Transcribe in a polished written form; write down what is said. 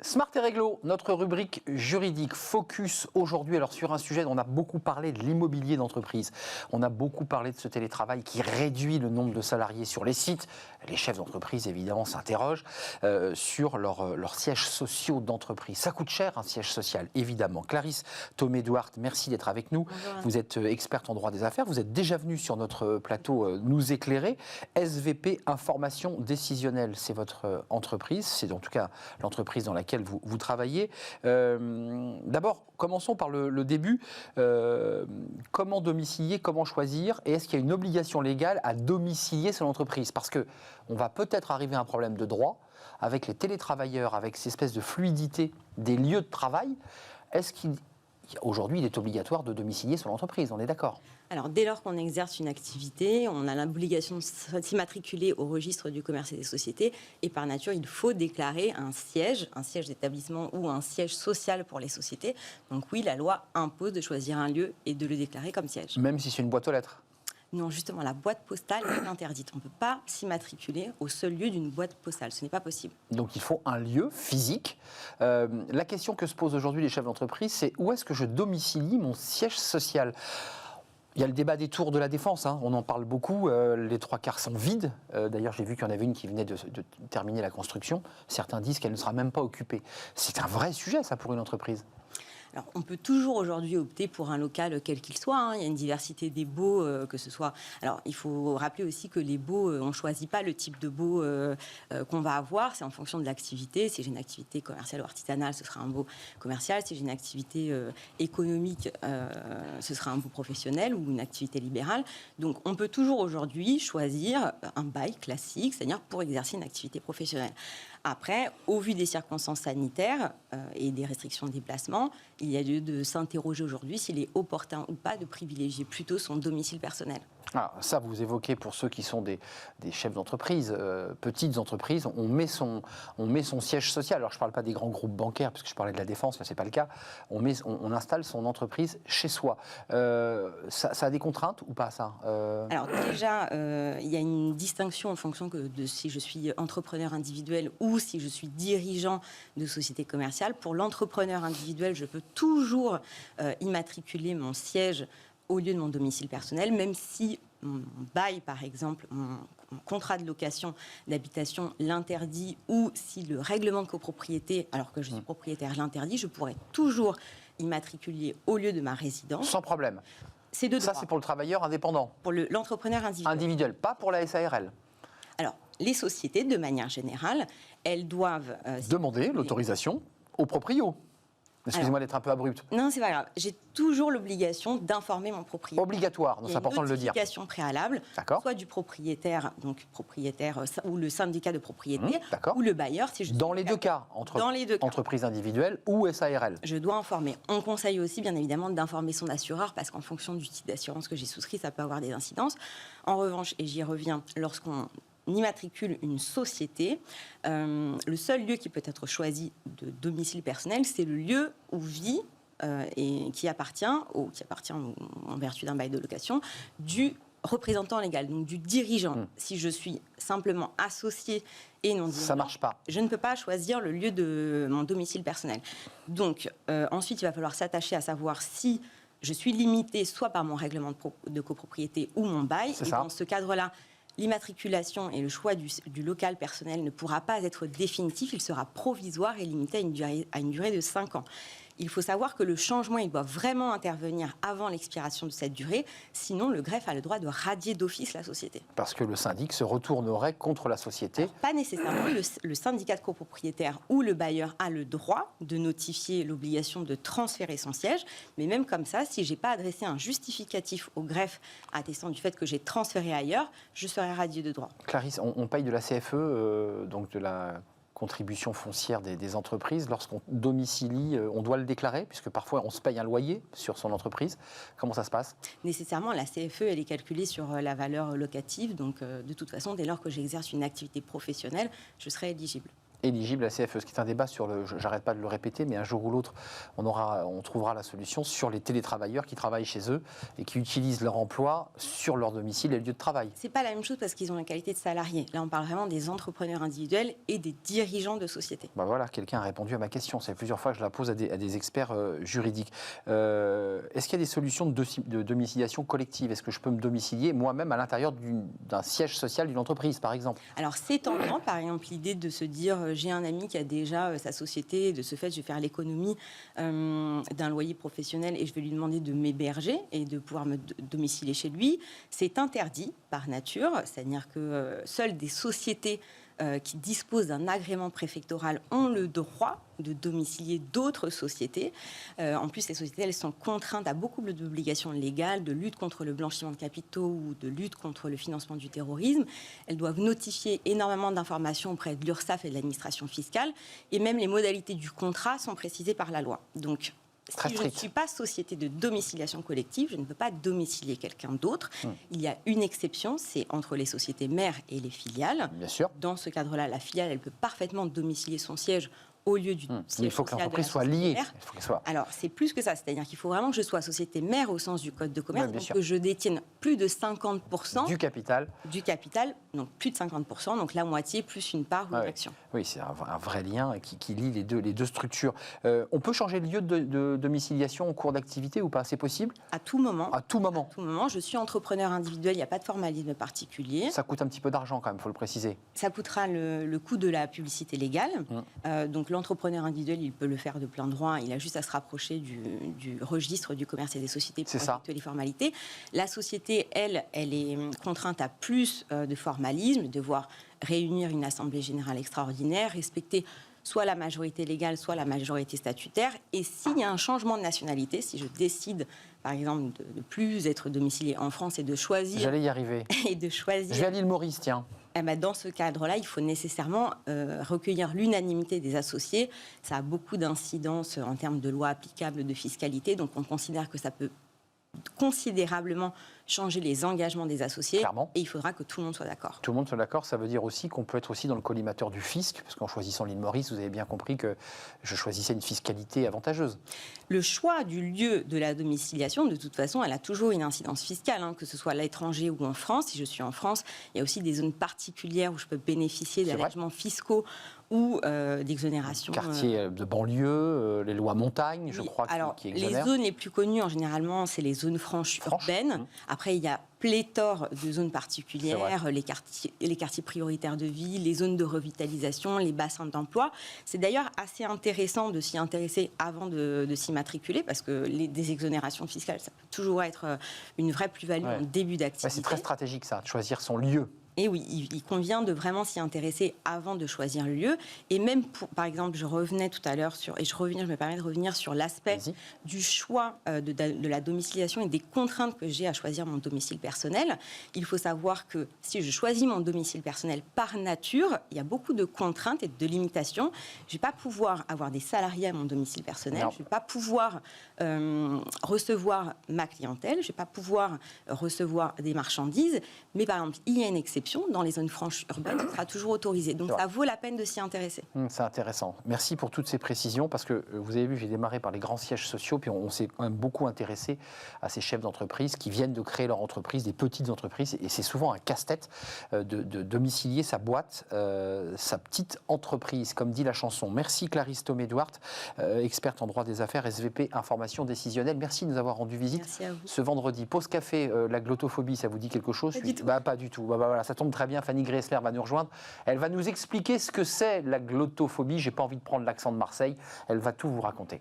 Smart et Réglo, notre rubrique juridique focus aujourd'hui alors sur un sujet dont on a beaucoup parlé, de l'immobilier d'entreprise. On a beaucoup parlé de ce télétravail qui réduit le nombre de salariés sur les sites. Les chefs d'entreprise, évidemment, s'interrogent sur leurs sièges sociaux d'entreprise. Ça coûte cher, un siège social, évidemment. Clarisse Thomé-Duarte, merci d'être avec nous. Bonjour. Vous êtes experte en droit des affaires. Vous êtes déjà venue sur notre plateau nous éclairer. SVP Information Décisionnelle, c'est votre entreprise. C'est en tout cas l'entreprise dans laquelle vous travaillez. D'abord, commençons par le début. Comment domicilier, comment choisir? Et est-ce qu'il y a une obligation légale à domicilier son entreprise? Parce qu'on va peut-être arriver à un problème de droit avec les télétravailleurs, avec cette espèce de fluidité des lieux de travail. Est-ce qu'aujourd'hui, il est obligatoire de domicilier son entreprise? On est d'accord? Alors, dès lors qu'on exerce une activité, on a l'obligation de s'immatriculer au registre du commerce et des sociétés. Et par nature, il faut déclarer un siège d'établissement ou un siège social pour les sociétés. Donc oui, la loi impose de choisir un lieu et de le déclarer comme siège. Même si c'est une boîte aux lettres? Non, justement, la boîte postale est interdite. On ne peut pas s'immatriculer au seul lieu d'une boîte postale. Ce n'est pas possible. Donc il faut un lieu physique. La question que se posent aujourd'hui les chefs d'entreprise, c'est où est-ce que je domicilie mon siège social? Il y a le débat des tours de la Défense, hein. On en parle beaucoup, les 3/4 sont vides. D'ailleurs, j'ai vu qu'il y en avait une qui venait de terminer la construction. Certains disent qu'elle ne sera même pas occupée. C'est un vrai sujet, ça, pour une entreprise. Alors, on peut toujours aujourd'hui opter pour un local quel qu'il soit. Hein. Il y a une diversité des baux, que ce soit... Alors, il faut rappeler aussi que les baux, on ne choisit pas le type de baux qu'on va avoir. C'est en fonction de l'activité. Si j'ai une activité commerciale ou artisanale, ce sera un baux commercial. Si j'ai une activité économique, ce sera un baux professionnel ou une activité libérale. Donc, on peut toujours aujourd'hui choisir un bail classique, c'est-à-dire pour exercer une activité professionnelle. Après, au vu des circonstances sanitaires et des restrictions de déplacement, il y a lieu de s'interroger aujourd'hui s'il est opportun ou pas de privilégier plutôt son domicile personnel. Alors, ça, vous évoquez pour ceux qui sont des chefs d'entreprise, petites entreprises, on met son siège social. Alors, je ne parle pas des grands groupes bancaires, puisque je parlais de la Défense, là, ce n'est pas le cas. On installe son entreprise chez soi. Ça a des contraintes ou pas, ça? Alors, déjà, il y a une distinction en fonction de si je suis entrepreneur individuel ou si je suis dirigeant de société commerciale. Pour l'entrepreneur individuel, je peux toujours immatriculer mon siège au lieu de mon domicile personnel, même si mon bail, par exemple, mon contrat de location d'habitation l'interdit, ou si le règlement de copropriété, alors que je suis propriétaire, l'interdit, je pourrais toujours immatriculer au lieu de ma résidence. Sans problème. C'est de droit. Ça, c'est pour le travailleur indépendant. Pour l'entrepreneur individuel. Individuel, pas pour la SARL. Alors, les sociétés, de manière générale, elles doivent... demander l'autorisation au proprio. Excusez-moi d'être un peu abrupte. Non, c'est pas grave. J'ai toujours l'obligation d'informer mon propriétaire. Obligatoire, donc c'est important de le dire. Il y a une notification préalable, soit du propriétaire, donc propriétaire ou le syndicat de propriété, ou le bailleur. Si je dans les deux cas, entre entreprise individuelle ou SARL. Je dois informer. On conseille aussi, bien évidemment, d'informer son assureur, parce qu'en fonction du type d'assurance que j'ai souscrit, ça peut avoir des incidences. En revanche, et j'y reviens, lorsqu'on immatricule une société, le seul lieu qui peut être choisi de domicile personnel, c'est le lieu où vit et qui appartient en vertu d'un bail de location, du représentant légal, donc du dirigeant. Si je suis simplement associé et non dirigeant, ça marche pas. Je ne peux pas choisir le lieu de mon domicile personnel. Donc, ensuite, il va falloir s'attacher à savoir si je suis limité soit par mon règlement de copropriété ou mon bail. Et dans ce cadre-là, l'immatriculation et le choix du local personnel ne pourra pas être définitif, il sera provisoire et limité à une durée de 5 ans. Il faut savoir que le changement, il doit vraiment intervenir avant l'expiration de cette durée, sinon le greffe a le droit de radier d'office la société. Parce que le syndic se retournerait contre la société. Alors, pas nécessairement. Le syndicat de copropriétaire ou le bailleur a le droit de notifier l'obligation de transférer son siège, mais même comme ça, si je n'ai pas adressé un justificatif au greffe attestant du fait que j'ai transféré ailleurs, je serai radié de droit. Clarisse, on paye de la CFE, donc de la contribution foncière des entreprises. Lorsqu'on domicilie, on doit le déclarer, puisque parfois on se paye un loyer sur son entreprise. Comment ça se passe? Nécessairement, la CFE, elle est calculée sur la valeur locative. Donc, de toute façon, dès lors que j'exerce une activité professionnelle, je serai éligible. éligibles à la CFE, ce qui est un débat sur j'arrête pas de le répéter, mais un jour ou l'autre, on trouvera la solution sur les télétravailleurs qui travaillent chez eux et qui utilisent leur emploi sur leur domicile et le lieu de travail. C'est pas la même chose parce qu'ils ont la qualité de salariés. Là, on parle vraiment des entrepreneurs individuels et des dirigeants de sociétés. Ben voilà, quelqu'un a répondu à ma question. C'est plusieurs fois que je la pose à des experts juridiques. Est-ce qu'il y a des solutions de domiciliation collective? Est-ce que je peux me domicilier moi-même à l'intérieur d'un siège social d'une entreprise, par exemple? Alors, c'est tentant, par exemple, l'idée de se dire j'ai un ami qui a déjà sa société, et de ce fait, je vais faire l'économie d'un loyer professionnel et je vais lui demander de m'héberger et de pouvoir me domicilier chez lui. C'est interdit par nature, c'est-à-dire que seules des sociétés qui disposent d'un agrément préfectoral ont le droit de domicilier d'autres sociétés. En plus, les sociétés, elles sont contraintes à beaucoup d'obligations légales, de lutte contre le blanchiment de capitaux ou de lutte contre le financement du terrorisme. Elles doivent notifier énormément d'informations auprès de l'URSSAF et de l'administration fiscale. Et même les modalités du contrat sont précisées par la loi. Donc, si je ne suis pas société de domiciliation collective, je ne peux pas domicilier quelqu'un d'autre. Il y a une exception, c'est entre les sociétés mères et les filiales. Bien sûr. Dans ce cadre-là, la filiale, elle peut parfaitement domicilier son siège au lieu du siège. Il faut que l'entreprise soit liée. Alors, c'est plus que ça. C'est-à-dire qu'il faut vraiment que je sois société mère au sens du Code de commerce, donc sûr. que je détienne plus de 50% du capital, donc plus de 50%, donc la moitié plus une part ou une action. Oui, c'est un vrai lien qui lie les deux structures. On peut changer de lieu de domiciliation en cours d'activité ou pas? C'est possible? À tout moment. À tout moment. À tout moment. Je suis entrepreneur individuel, il n'y a pas de formalisme particulier. Ça coûte un petit peu d'argent quand même, il faut le préciser. Ça coûtera le coût de la publicité légale. Donc l'entrepreneur individuel, il peut le faire de plein droit. Il a juste à se rapprocher du registre du commerce et des sociétés pour effectuer les formalités. La société, elle est contrainte à plus de formalisme, devoir réunir une assemblée générale extraordinaire, respecter soit la majorité légale, soit la majorité statutaire. Et s'il y a un changement de nationalité, si je décide, par exemple, de ne plus être domicilié en France et de choisir... J'allais y arriver. Et de choisir... Je vais à l'île Maurice, tiens. Eh ben, dans ce cadre-là, il faut nécessairement recueillir l'unanimité des associés. Ça a beaucoup d'incidences en termes de lois applicables, de fiscalité. Donc, on considère que ça peut considérablement changer les engagements des associés. Clairement. Et il faudra que tout le monde soit d'accord. Tout le monde soit d'accord, ça veut dire aussi qu'on peut être aussi dans le collimateur du fisc, parce qu'en choisissant l'île Maurice, vous avez bien compris que je choisissais une fiscalité avantageuse. Le choix du lieu de la domiciliation, de toute façon, elle a toujours une incidence fiscale, que ce soit à l'étranger ou en France. Si je suis en France, il y a aussi des zones particulières où je peux bénéficier d'allégements fiscaux ou d'exonération. Quartiers de banlieue, les lois montagne, je crois, qui exonèrent. Les zones les plus connues, en généralement, c'est les zones franches urbaines. Après, il y a pléthore de zones particulières, les quartiers prioritaires de ville, les zones de revitalisation, les bassins d'emploi. C'est d'ailleurs assez intéressant de s'y intéresser avant de s'y matriculer, parce que des exonérations fiscales, ça peut toujours être une vraie plus-value en début d'activité. C'est très stratégique, ça, de choisir son lieu. Et oui, il convient de vraiment s'y intéresser avant de choisir le lieu. Et même, par exemple, je revenais tout à l'heure je me permets de revenir sur l'aspect du choix de la domiciliation et des contraintes que j'ai à choisir mon domicile personnel. Il faut savoir que si je choisis mon domicile personnel par nature, il y a beaucoup de contraintes et de limitations. Je ne vais pas pouvoir avoir des salariés à mon domicile personnel. Je ne vais pas pouvoir recevoir ma clientèle. Je ne vais pas pouvoir recevoir des marchandises. Mais par exemple, il y a une exception. Dans les zones franches urbaines, ça sera toujours autorisé. Donc ça vaut la peine de s'y intéresser. C'est intéressant. Merci pour toutes ces précisions, parce que vous avez vu, j'ai démarré par les grands sièges sociaux, puis on s'est quand même beaucoup intéressé à ces chefs d'entreprise qui viennent de créer leur entreprise, des petites entreprises, et c'est souvent un casse-tête de domicilier sa boîte, sa petite entreprise, comme dit la chanson. Merci Clarisse Thomé-Duarte, experte en droit des affaires, SVP Information Décisionnelle. Merci de nous avoir rendu visite ce vendredi. Pause café, la glottophobie, ça vous dit quelque chose? Pas du tout. Pas du tout. Voilà, ça tombe très bien, Fanny Gressler va nous rejoindre. Elle va nous expliquer ce que c'est la glottophobie. J'ai pas envie de prendre l'accent de Marseille. Elle va tout vous raconter.